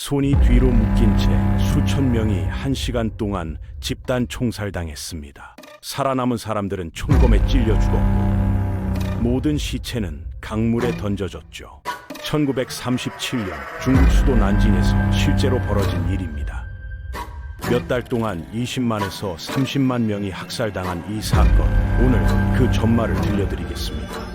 손이 뒤로 묶인 채 수천 명이 1시간 동안 집단 총살당했습니다. 살아남은 사람들은 총검에 찔려 죽었고 모든 시체는 강물에 던져졌죠. 1937년 중국 수도 난징에서 실제로 벌어진 일입니다. 몇 달 동안 20만에서 30만 명이 학살당한 이 사건, 오늘 그 전말을 들려드리겠습니다.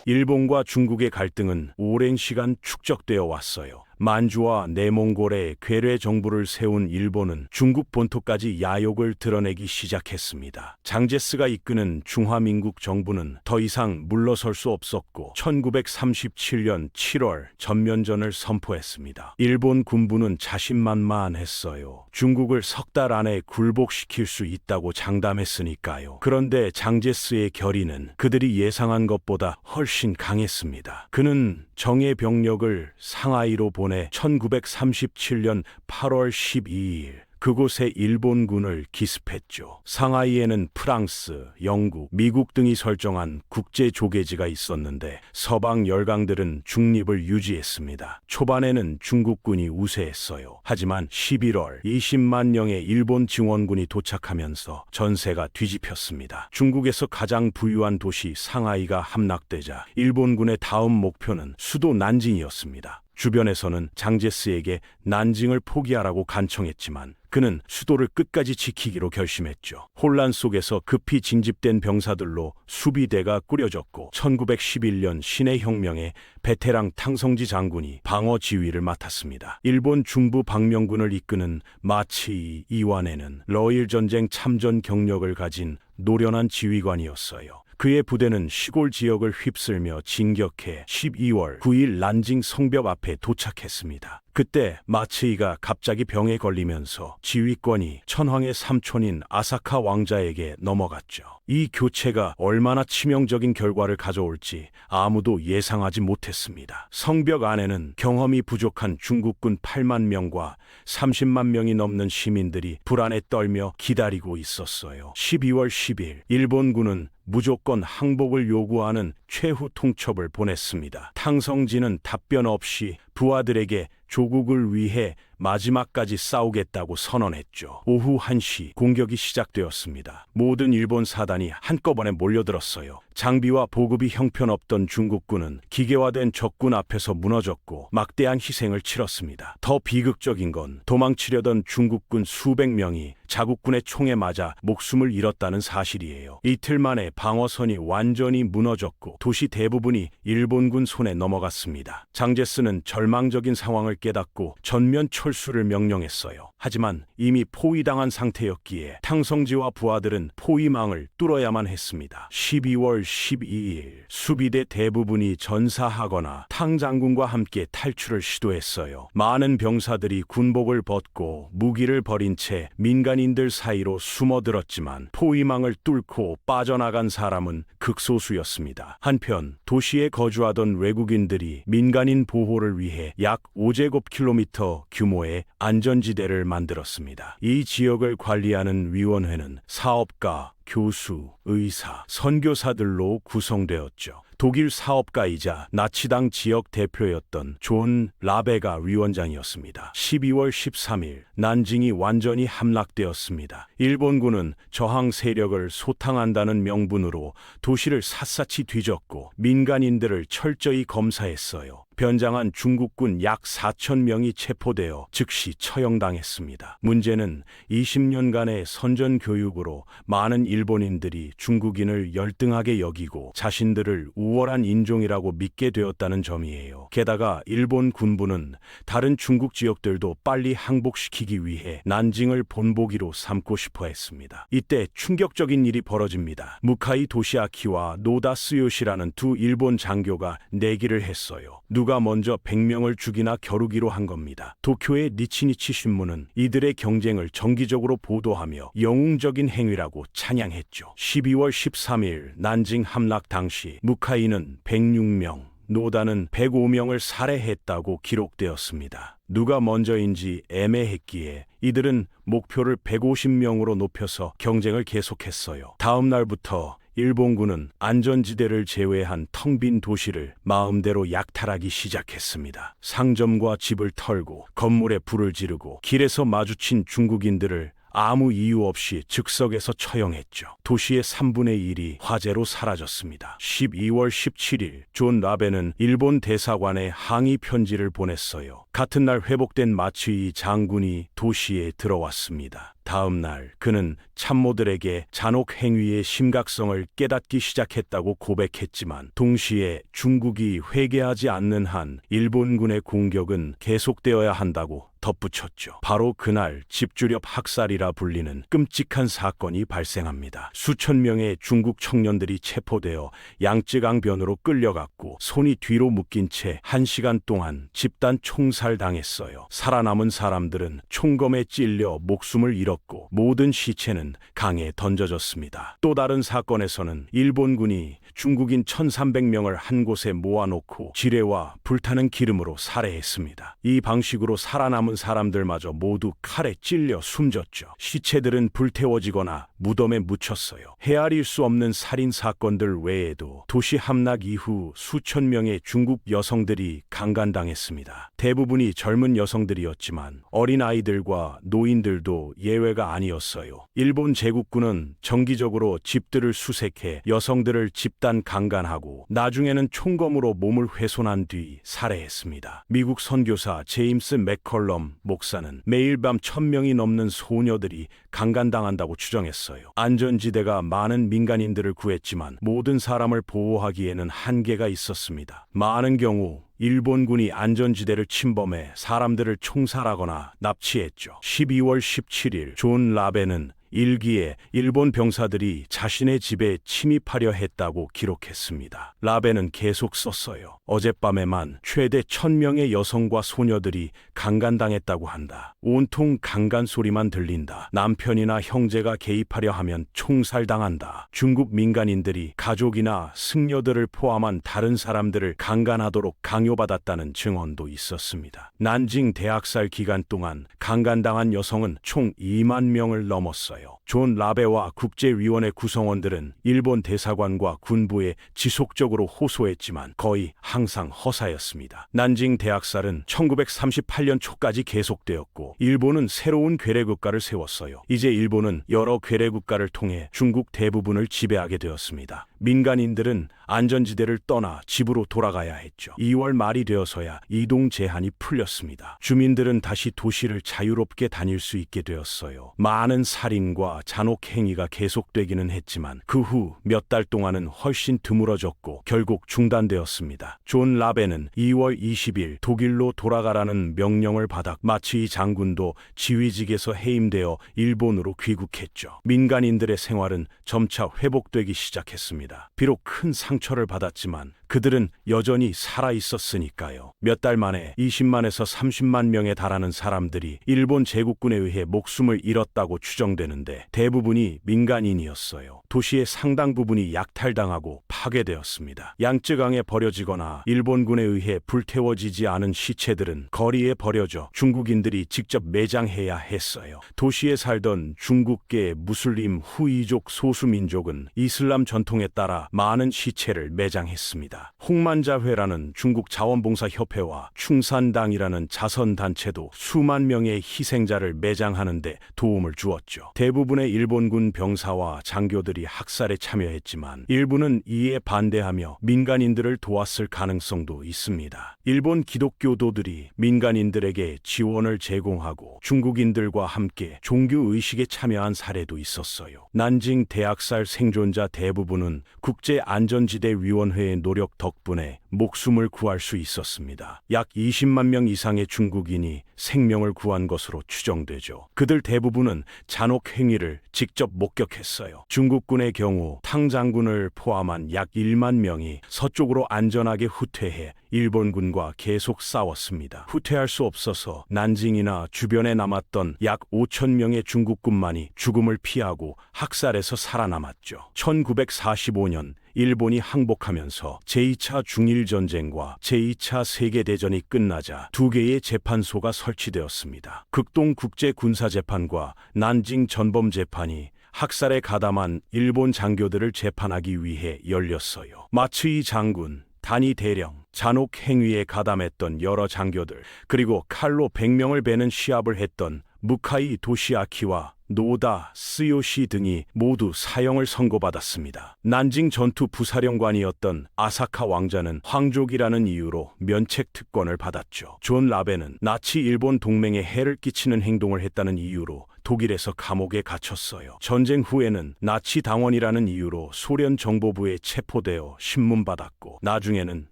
일본과 중국의 갈등은 오랜 시간 축적되어 왔어요. 만주와 내몽골에 괴뢰 정부를 세운 일본은 중국 본토까지 야욕을 드러내기 시작했습니다. 장제스가 이끄는 중화민국 정부는 더 이상 물러설 수 없었고 1937년 7월 전면전을 선포했습니다. 일본 군부는 자신만만했어요. 중국을 석 달 안에 굴복시킬 수 있다고 장담했으니까요. 그런데 장제스의 결의는 그들이 예상한 것보다 훨씬 강했습니다. 그는 정예 병력을 상하이로 보내 1937년 8월 12일 그곳에 일본군을 기습했죠. 상하이에는 프랑스, 영국, 미국 등이 설정한 국제 조계지가 있었는데 서방 열강들은 중립을 유지했습니다. 초반에는 중국군이 우세했어요. 하지만 11월 20만 명의 일본 지원군이 도착하면서 전세가 뒤집혔습니다. 중국에서 가장 부유한 도시 상하이가 함락되자 일본군의 다음 목표는 수도 난징이었습니다. 주변에서는 장제스에게 난징을 포기하라고 간청했지만 그는 수도를 끝까지 지키기로 결심했죠. 혼란 속에서 급히 징집된 병사들로 수비대가 꾸려졌고 1911년 신해혁명에 베테랑 탕성지 장군이 방어 지휘를 맡았습니다. 일본 중부 방명군을 이끄는 마츠이 이완에는 러일 전쟁 참전 경력을 가진 노련한 지휘관이었어요. 그의 부대는 시골 지역을 휩쓸며 진격해 12월 9일 난징 성벽 앞에 도착했습니다. 그때 마츠이가 갑자기 병에 걸리면서 지휘권이 천황의 삼촌인 아사카 왕자에게 넘어갔죠. 이 교체가 얼마나 치명적인 결과를 가져올지 아무도 예상하지 못했습니다. 성벽 안에는 경험이 부족한 중국군 8만 명과 30만 명이 넘는 시민들이 불안에 떨며 기다리고 있었어요. 12월 10일 일본군은 무조건 항복을 요구하는 최후 통첩을 보냈습니다. 탕성지는 답변 없이 부하들에게 조국을 위해 마지막까지 싸우겠다고 선언했죠. 오후 1시 공격이 시작되었습니다. 모든 일본 사단이 한꺼번에 몰려들었어요. 장비와 보급이 형편없던 중국군은 기계화된 적군 앞에서 무너졌고 막대한 희생을 치렀습니다. 더 비극적인 건 도망치려던 중국군 수백 명이 자국군의 총에 맞아 목숨을 잃었다는 사실이에요. 이틀 만에 방어선이 완전히 무너졌고 도시 대부분이 일본군 손에 넘어갔습니다. 장제스는 절망적인 상황을 깨닫고 전면 철수를 명령했어요. 하지만 이미 포위당한 상태였기에 탕성지와 부하들은 포위망을 뚫어야만 했습니다. 12월 12일 수비대 대부분이 전사하거나 탕 장군과 함께 탈출을 시도했어요. 많은 병사들이 군복을 벗고 무기를 버린 채 민간인들 사이로 숨어들었지만 포위망을 뚫고 빠져나간 사람은 극소수였습니다. 한편 도시에 거주하던 외국인들이 민간인 보호를 위해 약 5제곱킬로미터 규모의 안전지대를 만들었습니다. 이 지역을 관리하는 위원회는 사업가, 교수, 의사, 선교사들로 구성되었죠. 독일 사업가이자 나치당 지역 대표였던 존 라베가 위원장이었습니다. 12월 13일 난징이 완전히 함락되었습니다. 일본군은 저항 세력을 소탕한다는 명분으로 도시를 샅샅이 뒤졌고 민간인들을 철저히 검사했어요. 변장한 중국군 약 4천 명이 체포되어 즉시 처형당했습니다. 문제는 20년간의 선전 교육으로 많은 일본인들이 중국인을 열등하게 여기고 자신들을 우월한 인종이라고 믿게 되었다는 점이에요. 게다가 일본 군부는 다른 중국 지역들도 빨리 항복시키기 위해 난징을 본보기로 삼고 싶어 했습니다. 이때 충격적인 일이 벌어집니다. 무카이 도시아키와 노다 스요시라는 두 일본 장교가 내기를 했어요. 누가 먼저 100명을 죽이나 겨루기로 한 겁니다. 도쿄의 니치니치 신문은 이들의 경쟁을 정기적으로 보도하며 영웅적인 행위라고 찬양했죠. 12월 13일 난징 함락 당시 무카이는 106명, 노다는 105명을 살해했다고 기록되었습니다. 누가 먼저인지 애매했기에 이들은 목표를 150명으로 높여서 경쟁을 계속했어요. 다음 날부터 일본군은 안전지대를 제외한 텅 빈 도시를 마음대로 약탈하기 시작했습니다. 상점과 집을 털고 건물에 불을 지르고 길에서 마주친 중국인들을 아무 이유 없이 즉석에서 처형했죠. 도시의 3분의 1이 화재로 사라졌습니다. 12월 17일 존 라벤은 일본 대사관에 항의 편지를 보냈어요. 같은 날 회복된 마츠이 장군이 도시에 들어왔습니다. 다음 날 그는 참모들에게 잔혹 행위의 심각성을 깨닫기 시작했다고 고백했지만 동시에 중국이 회개하지 않는 한 일본군의 공격은 계속되어야 한다고 덧붙였죠. 바로 그날 집주렵 학살이라 불리는 끔찍한 사건이 발생합니다. 수천 명의 중국 청년들이 체포되어 양쯔강변으로 끌려갔고 손이 뒤로 묶인 채 1시간 동안 집단 총살당했어요. 살아남은 사람들은 총검에 찔려 목숨을 잃었고 모든 시체는 강에 던져졌습니다. 또 다른 사건에서는 일본군이 중국인 1,300명을 한 곳에 모아놓고 지뢰와 불타는 기름으로 살해했습니다. 이 방식으로 살아남은 사람들마저 모두 칼에 찔려 숨졌죠. 시체들은 불태워지거나 무덤에 묻혔어요. 헤아릴 수 없는 살인 사건들 외에도 도시 함락 이후 수천 명의 중국 여성들이 강간당했습니다. 대부분이 젊은 여성들이었지만 어린아이들과 노인들도 예외가 아니었어요. 일본 제국군은 정기적으로 집들을 수색해 여성들을 집단 강간하고 나중에는 총검으로 몸을 훼손한 뒤 살해했습니다. 미국 선교사 제임스 맥컬럼 목사는 매일 밤 1,000명이 넘는 소녀들이 강간당한다고 추정했어요. 안전지대가 많은 민간인들을 구했지만 모든 사람을 보호하기에는 한계가 있었습니다. 많은 경우 일본군이 안전지대를 침범해 사람들을 총살하거나 납치했죠. 12월 17일 존 라벤은 일기에 일본 병사들이 자신의 집에 침입하려 했다고 기록했습니다. 라벤은 계속 썼어요. 어젯밤에만 최대 1,000명의 여성과 소녀들이 강간당했다고 한다. 온통 강간 소리만 들린다. 남편이나 형제가 개입하려 하면 총살당한다. 중국 민간인들이 가족이나 승려들을 포함한 다른 사람들을 강간하도록 강요받았다는 증언도 있었습니다. 난징 대학살 기간 동안 강간당한 여성은 총 2만 명을 넘었어요. 존 라베와 국제위원회 구성원들은 일본 대사관과 군부에 지속적으로 호소했지만 거의 항상 허사였습니다. 난징 대학살은 1938년 초까지 계속되었고 일본은 새로운 괴뢰국가를 세웠어요. 이제 일본은 여러 괴뢰국가를 통해 중국 대부분을 지배하게 되었습니다. 민간인들은 안전지대를 떠나 집으로 돌아가야 했죠. 2월 말이 되어서야 이동 제한이 풀렸습니다. 주민들은 다시 도시를 자유롭게 다닐 수 있게 되었어요. 많은 살인과 잔혹 행위가 계속되기는 했지만 그 후 몇 달 동안은 훨씬 드물어졌고 결국 중단되었습니다. 존 라벤은 2월 20일 독일로 돌아가라는 명령을 받아 마츠이 장군도 지휘직에서 해임되어 일본으로 귀국했죠. 민간인들의 생활은 점차 회복되기 시작했습니다. 비록 큰 상처를 받았지만 그들은 여전히 살아 있었으니까요. 몇 달 만에 20만에서 30만 명에 달하는 사람들이 일본 제국군에 의해 목숨을 잃었다고 추정되는데 대부분이 민간인이었어요. 도시의 상당 부분이 약탈당하고 파괴되었습니다. 양쯔강에 버려지거나 일본군에 의해 불태워지지 않은 시체들은 거리에 버려져 중국인들이 직접 매장해야 했어요. 도시에 살던 중국계 무슬림 후이족 소수민족은 이슬람 전통에 따라 많은 시체를 매장했습니다. 홍만자회라는 중국 자원봉사협회와 충산당이라는 자선단체도 수만 명의 희생자를 매장하는 데 도움을 주었죠. 대부분의 일본군 병사와 장교들이 학살에 참여했지만 일부는 이에 반대하며 민간인들을 도왔을 가능성도 있습니다. 일본 기독교도들이 민간인들에게 지원을 제공하고 중국인들과 함께 종교의식에 참여한 사례도 있었어요. 난징 대학살 생존자 대부분은 국제안전지대위원회의 노력 덕분에 목숨을 구할 수 있었습니다. 약 20만 명 이상의 중국인이 생명을 구한 것으로 추정되죠. 그들 대부분은 잔혹 행위를 직접 목격했어요. 중국군의 경우 탕 장군을 포함한 약 1만 명이 서쪽으로 안전하게 후퇴해 일본군과 계속 싸웠습니다. 후퇴할 수 없어서 난징이나 주변에 남았던 약 5천 명의 중국군만이 죽음을 피하고 학살에서 살아남았죠. 1945년 일본이 항복하면서 제2차 중일전쟁과 제2차 세계대전이 끝나자 두 개의 재판소가 설치되었습니다. 극동국제군사재판과 난징 전범재판이 학살에 가담한 일본 장교들을 재판하기 위해 열렸어요. 마츠이 장군, 단위 대령, 잔혹 행위에 가담했던 여러 장교들, 그리고 칼로 100명을 베는 시합을 했던 무카이 도시아키와 노다 스요시 등이 모두 사형을 선고받았습니다. 난징 전투 부사령관이었던 아사카 왕자는 황족이라는 이유로 면책 특권을 받았죠. 존 라벤은 나치 일본 동맹에 해를 끼치는 행동을 했다는 이유로 독일에서 감옥에 갇혔어요. 전쟁 후에는 나치 당원이라는 이유로 소련 정보부에 체포되어 신문받았고, 나중에는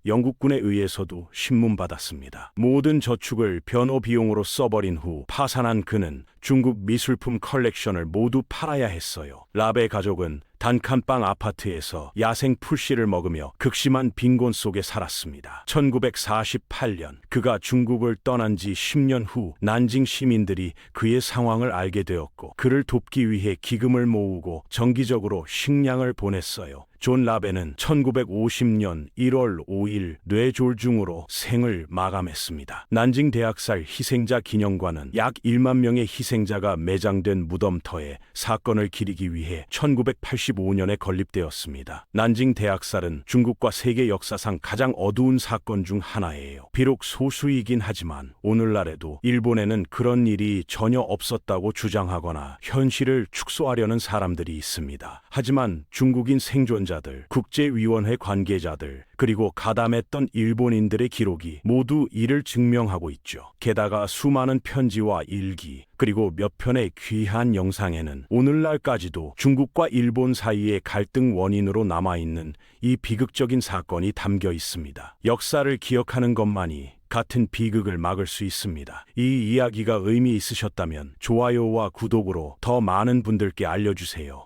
영국군에 의해서도 신문받았습니다. 모든 저축을 변호 비용으로 써버린 후 파산한 그는 중국 미술품 컬렉션을 모두 팔아야 했어요. 라베 가족은 단칸방 아파트에서 야생 풀씨를 먹으며 극심한 빈곤 속에 살았습니다. 1948년 그가 중국을 떠난 지 10년 후 난징 시민들이 그의 상황을 알게 되었고, 그를 돕기 위해 기금을 모으고 정기적으로 식량을 보냈어요. 존 라벤은 1950년 1월 5일 뇌졸중으로 생을 마감했습니다. 난징 대학살 희생자 기념관은 약 1만 명의 희생자가 매장된 무덤터에 사건을 기리기 위해 1985년에 건립되었습니다. 난징 대학살은 중국과 세계 역사상 가장 어두운 사건 중 하나예요. 비록 소수이긴 하지만 오늘날에도 일본에는 그런 일이 전혀 없었다고 주장하거나 현실을 축소하려는 사람들이 있습니다. 하지만 중국인 생존자들, 국제위원회 관계자들, 그리고 가담했던 일본인들의 기록이 모두 이를 증명하고 있죠. 게다가 수많은 편지와 일기, 그리고 몇 편의 귀한 영상에는 오늘날까지도 중국과 일본 사이의 갈등 원인으로 남아있는 이 비극적인 사건이 담겨 있습니다. 역사를 기억하는 것만이 같은 비극을 막을 수 있습니다. 이 이야기가 의미 있으셨다면 좋아요와 구독으로 더 많은 분들께 알려주세요.